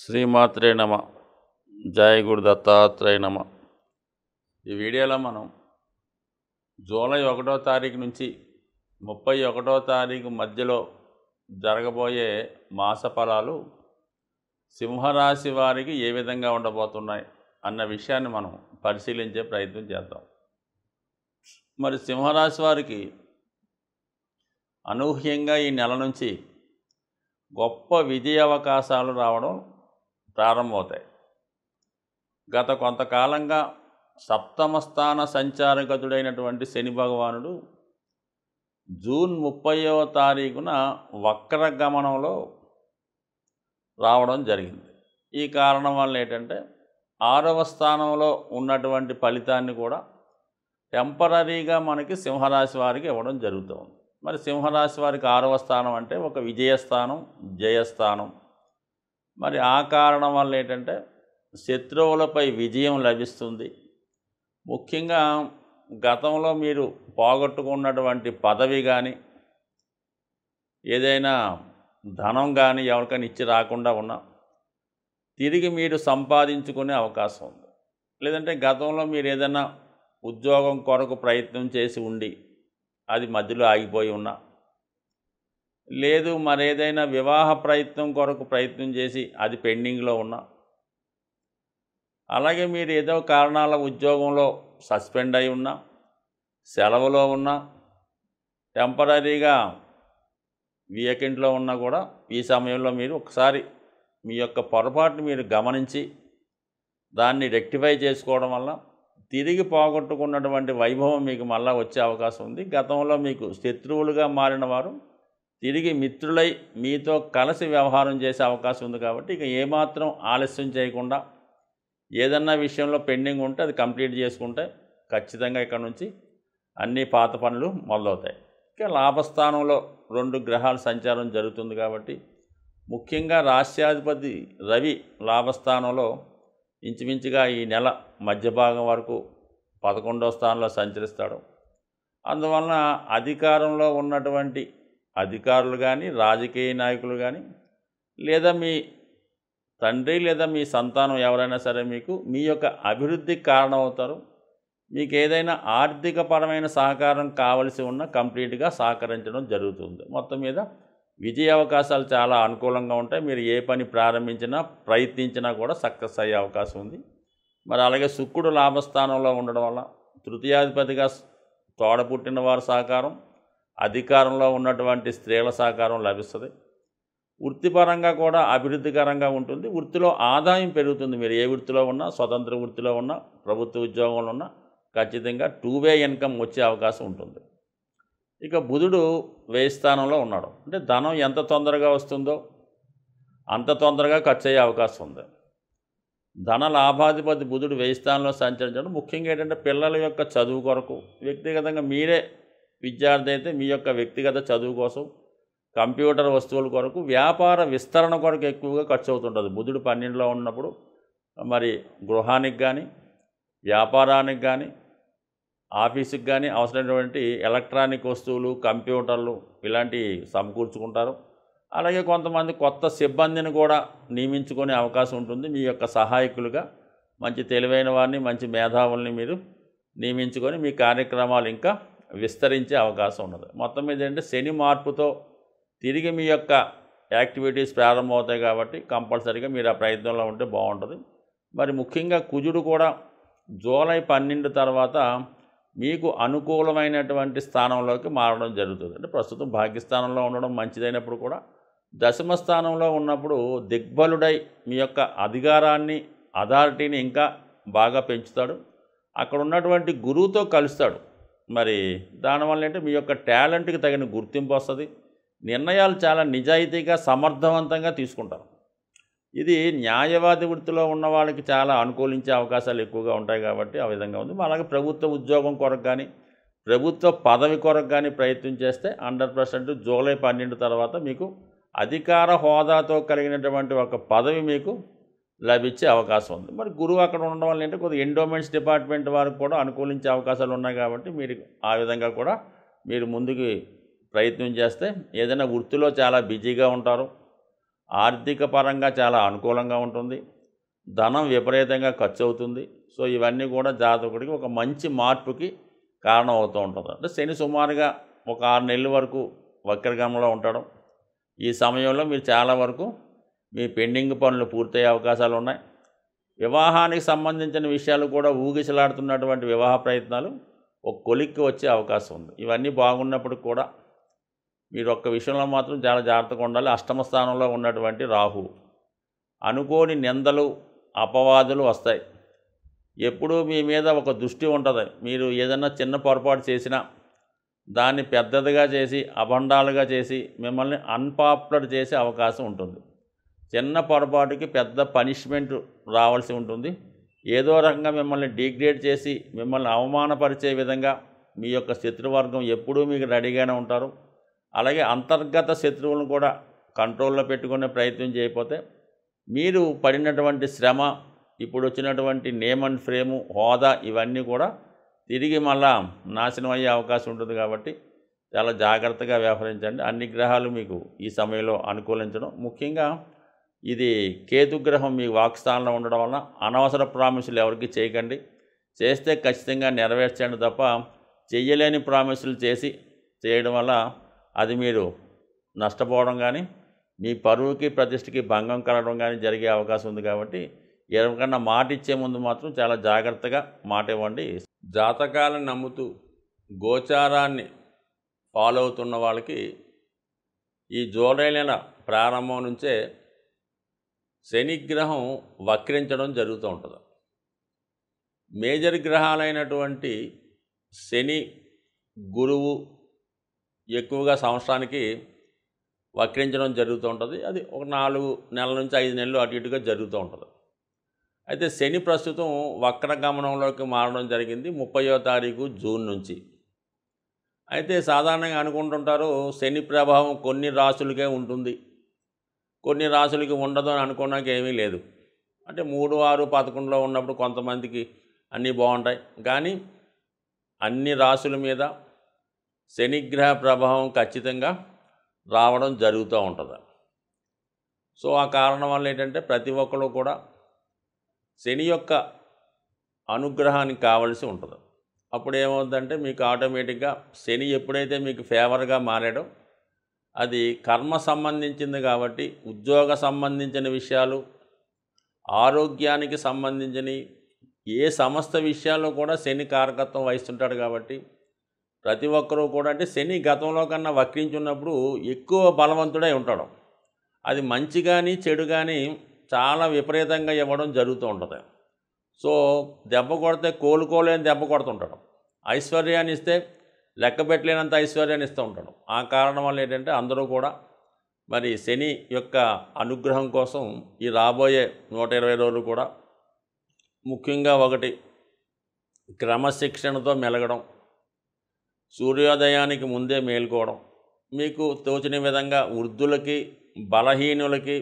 శ్రీమాత్రే నమ. జయ గురు దత్తాత్రేయ నమ. ఈ వీడియోలో మనం జూలై 1వ తారీఖు నుంచి 31వ తారీఖు మధ్యలో జరగబోయే మాస ఫలాలు సింహరాశి వారికి ఏ విధంగా ఉండబోతున్నాయి అన్న విషయాన్ని మనం పరిశీలించే ప్రయత్నం చేద్దాం. మరి సింహరాశి వారికి అనూహ్యంగా ఈ నెల నుంచి గొప్ప విజయ అవకాశాలు రావడం ప్రారంభమవుతాయి. గత కొంతకాలంగా సప్తమ స్థాన సంచారగతుడైనటువంటి శని భగవానుడు జూన్ 30వ తారీఖున వక్రగమనంలో రావడం జరిగింది. ఈ కారణం వల్ల ఏంటంటే 6వ స్థానంలో ఉన్నటువంటి ఫలితాన్ని కూడా టెంపరీగా మనకి సింహరాశి వారికి ఇవ్వడం జరుగుతుంది. మరి సింహరాశి వారికి 6వ స్థానం అంటే ఒక విజయస్థానం, జయస్థానం. మరి ఆ కారణం వల్ల ఏంటంటే శత్రువులపై విజయం లభిస్తుంది. ముఖ్యంగా గతంలో మీరు పోగొట్టుకున్నటువంటి పదవి కానీ, ఏదైనా ధనం కానీ ఎవరికైనా ఇచ్చి రాకుండా ఉన్నా తిరిగి మీరు సంపాదించుకునే అవకాశం ఉంది. లేదంటే గతంలో మీరు ఏదైనా ఉద్యోగం కొరకు ప్రయత్నం చేసి ఉండి అది మధ్యలో ఆగిపోయి ఉన్నా, లేదు మరేదైనా వివాహ ప్రయత్నం కొరకు ప్రయత్నం చేసి అది పెండింగ్లో ఉన్నా, అలాగే మీరు ఏదో కారణాల ఉద్యోగంలో సస్పెండ్ అయి ఉన్నా, సెలవులో ఉన్నా, టెంపరీగా వీకెండ్లో ఉన్నా కూడా ఈ సమయంలో మీరు ఒకసారి మీ యొక్క పొరపాటుని మీరు గమనించి దాన్ని రెక్టిఫై చేసుకోవడం వల్ల తిరిగి పోగొట్టుకున్నటువంటి వైభవం మీకు మళ్ళీ వచ్చే అవకాశం ఉంది. గతంలో మీకు శత్రువులుగా మారిన వారు తిరిగి మిత్రులై మీతో కలిసి వ్యవహారం చేసే అవకాశం ఉంది. కాబట్టి ఇక ఏమాత్రం ఆలస్యం చేయకుండా ఏదన్నా విషయంలో పెండింగ్ ఉంటే అది కంప్లీట్ చేసుకుంటే ఖచ్చితంగా ఇక్కడ నుంచి అన్ని పాత పనులు మొదలవుతాయి. ఇక లాభస్థానంలో 2 గ్రహాల సంచారం జరుగుతుంది కాబట్టి ముఖ్యంగా రాష్ట్రాధిపతి రవి లాభస్థానంలో ఇంచుమించుగా ఈ నెల మధ్య భాగం వరకు 11వ స్థానంలో సంచరిస్తాడు. అందువలన అధికారంలో ఉన్నటువంటి అధికారులు కానీ, రాజకీయ నాయకులు కానీ, లేదా మీ తండ్రి లేదా మీ సంతానం ఎవరైనా సరే మీకు మీ యొక్క అభివృద్ధికి కారణమవుతారు. మీకు ఏదైనా ఆర్థికపరమైన సహకారం కావలసి ఉన్నా కంప్లీట్గా సహకరించడం జరుగుతుంది. మొత్తం మీద విజయ అవకాశాలు చాలా అనుకూలంగా ఉంటాయి. మీరు ఏ పని ప్రారంభించినా ప్రయత్నించినా కూడా సక్సెస్ అయ్యే అవకాశం ఉంది. మరి అలాగే శుక్రుడు లాభస్థానంలో ఉండడం వల్ల తృతీయాధిపతిగా తోడపుట్టిన వారి సహకారం, అధికారంలో ఉన్నటువంటి స్త్రీల సహకారం లభిస్తుంది. వృత్తిపరంగా కూడా అభివృద్ధికరంగా ఉంటుంది. వృత్తిలో ఆదాయం పెరుగుతుంది. మీరు ఏ వృత్తిలో ఉన్నా, స్వతంత్ర వృత్తిలో ఉన్నా, ప్రభుత్వ ఉద్యోగంలో ఉన్నా ఖచ్చితంగా 2-వే ఇన్కమ్ వచ్చే అవకాశం ఉంటుంది. ఇక బుధుడు వ్యయ స్థానంలో ఉన్నాడు. అంటే ధనం ఎంత తొందరగా వస్తుందో అంత తొందరగా ఖర్చు అయ్యే అవకాశం ఉంది. ధన లాభాధిపతి బుధుడు వ్యయ స్థానంలో సంచరించడం ముఖ్యంగా ఏంటంటే పిల్లల యొక్క చదువు కొరకు, వ్యక్తిగతంగా మీరే విద్యార్థి అయితే మీ యొక్క వ్యక్తిగత చదువు కోసం, కంప్యూటర్ వస్తువుల కొరకు, వ్యాపార విస్తరణ కొరకు ఎక్కువగా ఖర్చు అవుతుంటుంది. బుధుడు 12లో ఉన్నప్పుడు మరి గృహానికి కానీ, వ్యాపారానికి కానీ, ఆఫీసుకి కానీ అవసరమైనటువంటి ఎలక్ట్రానిక్ వస్తువులు, కంప్యూటర్లు ఇలాంటివి సమకూర్చుకుంటారు. అలాగే కొంతమంది కొత్త సిబ్బందిని కూడా నియమించుకునే అవకాశం ఉంటుంది. మీ యొక్క సహాయకులుగా మంచి తెలివైన వారిని, మంచి మేధావుల్ని మీరు నియమించుకొని మీ కార్యక్రమాలు ఇంకా విస్తరించే అవకాశం ఉన్నది. మొత్తం మీద ఏంటంటే శని మార్పుతో తిరిగి మీ యొక్క యాక్టివిటీస్ ప్రారంభమవుతాయి కాబట్టి కంపల్సరీగా మీరు ఆ ప్రయత్నంలో ఉంటే బాగుంటుంది. మరి ముఖ్యంగా కుజుడు కూడా జూలై 12 తర్వాత మీకు అనుకూలమైనటువంటి స్థానంలోకి మారడం జరుగుతుంది. అంటే ప్రస్తుతం భాగ్యస్థానంలో ఉండడం మంచిదైనప్పుడు కూడా దశమ స్థానంలో ఉన్నప్పుడు దిగ్బలుడై మీ యొక్క అధికారాన్ని, అథారిటీని ఇంకా బాగా పెంచుతాడు. అక్కడ ఉన్నటువంటి గురువుతో కలుస్తాడు. మరి దానివల్ల అంటే మీ యొక్క టాలెంట్కి తగిన గుర్తింపు వస్తుంది. నిర్ణయాలు చాలా నిజాయితీగా, సమర్థవంతంగా తీసుకుంటారు. ఇది న్యాయవాది వృత్తిలో ఉన్న వాళ్ళకి చాలా అనుకూలించే అవకాశాలు ఎక్కువగా ఉంటాయి కాబట్టి ఆ విధంగా ఉంది. అలాగే ప్రభుత్వ ఉద్యోగం కొరకు కానీ, ప్రభుత్వ పదవి కొరకు కానీ ప్రయత్నం చేస్తే 100% జూలై 12 తర్వాత మీకు అధికార హోదాతో కలిగినటువంటి ఒక పదవి మీకు లభించే అవకాశం ఉంది. మరి గురువు అక్కడ ఉండడం వల్ల ఏంటంటే కొద్దిగా ఎండోమెంట్స్ డిపార్ట్మెంట్ వారికి కూడా అనుకూలించే అవకాశాలు ఉన్నాయి కాబట్టి మీరు ఆ విధంగా కూడా మీరు ముందుకు ప్రయత్నం చేస్తే ఏదైనా వృత్తిలో చాలా బిజీగా ఉంటారు. ఆర్థిక పరంగా చాలా అనుకూలంగా ఉంటుంది. ధనం విపరీతంగా ఖర్చు అవుతుంది. సో ఇవన్నీ కూడా జాతకుడికి ఒక మంచి మార్పుకి కారణం అవుతూ ఉంటుంది. అంటే శని సుమారుగా ఒక 6 నెలల వరకు వక్రగమనంలో ఉండడం. ఈ సమయంలో మీరు చాలా వరకు మీ పెండింగ్ పనులు పూర్తయ్యే అవకాశాలు ఉన్నాయి. వివాహానికి సంబంధించిన విషయాలు కూడా ఊగిసలాడుతున్నటువంటి వివాహ ప్రయత్నాలు ఒక కొలిక్కి వచ్చే అవకాశం ఉంది. ఇవన్నీ బాగున్నప్పుడు కూడా మీరు ఒక్క విషయంలో మాత్రం చాలా జాగ్రత్తగా ఉండాలి. అష్టమ స్థానంలో ఉన్నటువంటి రాహు అనుకోని నిందలు అపవాదులు వస్తాయి. ఎప్పుడూ మీ మీద ఒక దృష్టి ఉంటుంది. మీరు ఏదైనా చిన్న పొరపాటు చేసినా దాన్ని పెద్దదిగా చేసి అభండాలుగా చేసి మిమ్మల్ని అన్పాపులర్ చేసే అవకాశం ఉంటుంది. చిన్న పొరపాటుకి పెద్ద పనిష్మెంట్ రావాల్సి ఉంటుంది. ఏదో రకంగా మిమ్మల్ని డిగ్రేడ్ చేసి మిమ్మల్ని అవమానపరిచే విధంగా మీ యొక్క శత్రువర్గం ఎప్పుడూ మీకు రెడీగానే ఉంటారు. అలాగే అంతర్గత శత్రువులను కూడా కంట్రోల్లో పెట్టుకునే ప్రయత్నం చేయకపోతే మీరు పడినటువంటి శ్రమ, ఇప్పుడు వచ్చినటువంటి నేమ్ అండ్ ఫ్రేము, హోదా ఇవన్నీ కూడా తిరిగి మళ్ళా నాశనం అయ్యే అవకాశం ఉంటుంది. కాబట్టి చాలా జాగ్రత్తగా వ్యవహరించండి. అన్ని గ్రహాలు మీకు ఈ సమయంలో అనుకూలించడం, ముఖ్యంగా ఇది కేతుగ్రహం మీ వాక్స్థానంలో ఉండడం వలన అనవసర ప్రామిసులు ఎవరికి చేయకండి. చేస్తే ఖచ్చితంగా నెరవేర్చండి తప్ప చెయ్యలేని ప్రామిసులు చేయడం వల్ల అది మీరు నష్టపోవడం కానీ మీ పరువుకి ప్రతిష్టకి భంగం కలగడం కానీ జరిగే అవకాశం ఉంది. కాబట్టి ఎవరికన్నా మాట ఇచ్చే ముందు మాత్రం చాలా జాగ్రత్తగా మాట ఇవ్వండి. జాతకాలను నమ్ముతూ గోచారాన్ని ఫాలో అవుతున్న వాళ్ళకి ఈ జూలై నెల ప్రారంభం నుంచే శనిగ్రహం వక్రించడం జరుగుతూ ఉంటుంది. మేజర్ గ్రహాలైనటువంటి శని, గురువు ఎక్కువగా సంవత్సరానికి వక్రించడం జరుగుతూ ఉంటుంది. అది ఒక 4 నెలల నుంచి 5 నెలలు అటు ఇటుగా జరుగుతూ ఉంటుంది. అయితే శని ప్రస్తుతం వక్రగమనంలోకి మారడం జరిగింది 30వ తారీఖు జూన్ నుంచి. అయితే సాధారణంగా అనుకుంటుంటారు శని ప్రభావం కొన్ని రాశులకే ఉంటుంది, కొన్ని రాశులకి ఉండదు అని అనుకోవడానికి ఏమీ లేదు. అంటే 3, 6, 11లో ఉన్నప్పుడు కొంతమందికి అన్నీ బాగుంటాయి. కానీ అన్ని రాశుల మీద శనిగ్రహ ప్రభావం ఖచ్చితంగా రావడం జరుగుతూ ఉంటుంది. సో ఆ కారణం వల్ల ఏంటంటే ప్రతి ఒక్కరు కూడా శని యొక్క అనుగ్రహానికి కావలసి ఉంటుంది. అప్పుడు ఏమవుతుందంటే మీకు ఆటోమేటిక్గా శని ఎప్పుడైతే మీకు ఫేవర్గా మారాడో అది కర్మ సంబంధించింది కాబట్టి ఉద్యోగ సంబంధించిన విషయాలు, ఆరోగ్యానికి సంబంధించిన ఏ సమస్త విషయాల్లో కూడా శని కారకత్వం వహిస్తుంటాడు. కాబట్టి ప్రతి ఒక్కరూ కూడా అంటే శని గతంలో కన్నా వక్రించున్నప్పుడు ఎక్కువ బలవంతుడై ఉంటాడు. అది మంచి కానీ చెడు కానీ చాలా విపరీతంగా ఇవ్వడం జరుగుతూ ఉంటుంది. సో దెబ్బ కొడితే కోలుకోలేని దెబ్బ కొడుతుంటాడు. ఐశ్వర్యాన్ని ఇస్తే లెక్క పెట్టలేనంత ఐశ్వర్యాన్ని ఇస్తూ ఉంటాడు. ఆ కారణం వల్ల ఏంటంటే అందరూ కూడా మరి శని యొక్క అనుగ్రహం కోసం ఈ రాబోయే 120 రోజులు కూడా ముఖ్యంగా ఒకటి క్రమశిక్షణతో మెలగడం, సూర్యోదయానికి ముందే మేల్కోవడం, మీకు తోచిన విధంగా వృద్ధులకి బలహీనులకి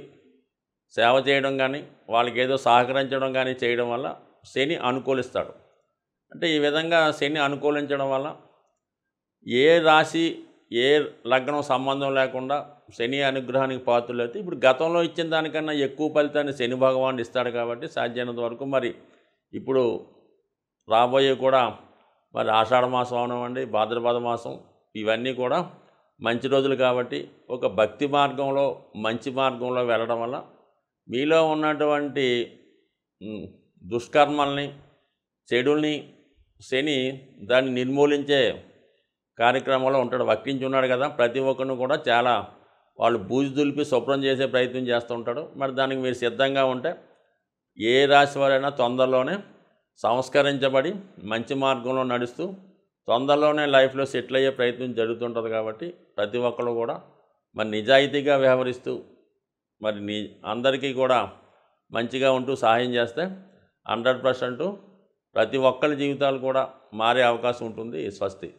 సేవ చేయడం కానీ వాళ్ళకి ఏదో సహకరించడం కానీ చేయడం వల్ల శని అనుకూలిస్తాడు. అంటే ఈ విధంగా శని అనుకూలించడం వల్ల ఏ రాశి ఏ లగ్నం సంబంధం లేకుండా శని అనుగ్రహానికి పాత్రలైతే ఇప్పుడు గతంలో ఇచ్చిన దానికన్నా ఎక్కువ ఫలితాన్ని శని భగవానుడు ఇస్తాడు. కాబట్టి సాధ్యమైనంత వరకు మరి ఇప్పుడు రాబోయే కూడా మరి ఆషాఢ మాసం అవనివ్వండి, భాద్రపద మాసం ఇవన్నీ కూడా మంచి రోజులు. కాబట్టి ఒక భక్తి మార్గంలో మంచి మార్గంలో వెళ్ళడం వల్ల మీలో ఉన్నటువంటి దుష్కర్మల్ని చెడుల్ని శని దాన్ని నిర్మూలించే కార్యక్రమంలో ఉంటాడు. వక్రించి ఉన్నాడు కదా, ప్రతి ఒక్కరిని కూడా చాలా వాళ్ళు బూజు దులిపి శుభ్రం చేసే ప్రయత్నం చేస్తూ ఉంటాడు. మరి దానికి మీరు సిద్ధంగా ఉంటే ఏ రాశి వారైనా తొందరలోనే సంస్కరించబడి మంచి మార్గంలో నడుస్తూ తొందరలోనే లైఫ్లో సెటిల్ అయ్యే ప్రయత్నం జరుగుతుంటుంది. కాబట్టి ప్రతి ఒక్కరు కూడా మరి నిజాయితీగా వ్యవహరిస్తూ మరి అందరికీ కూడా మంచిగా ఉంటూ సహాయం చేస్తే 100% ప్రతి ఒక్కరి జీవితాలు కూడా మారే అవకాశం ఉంటుంది. స్వస్తి.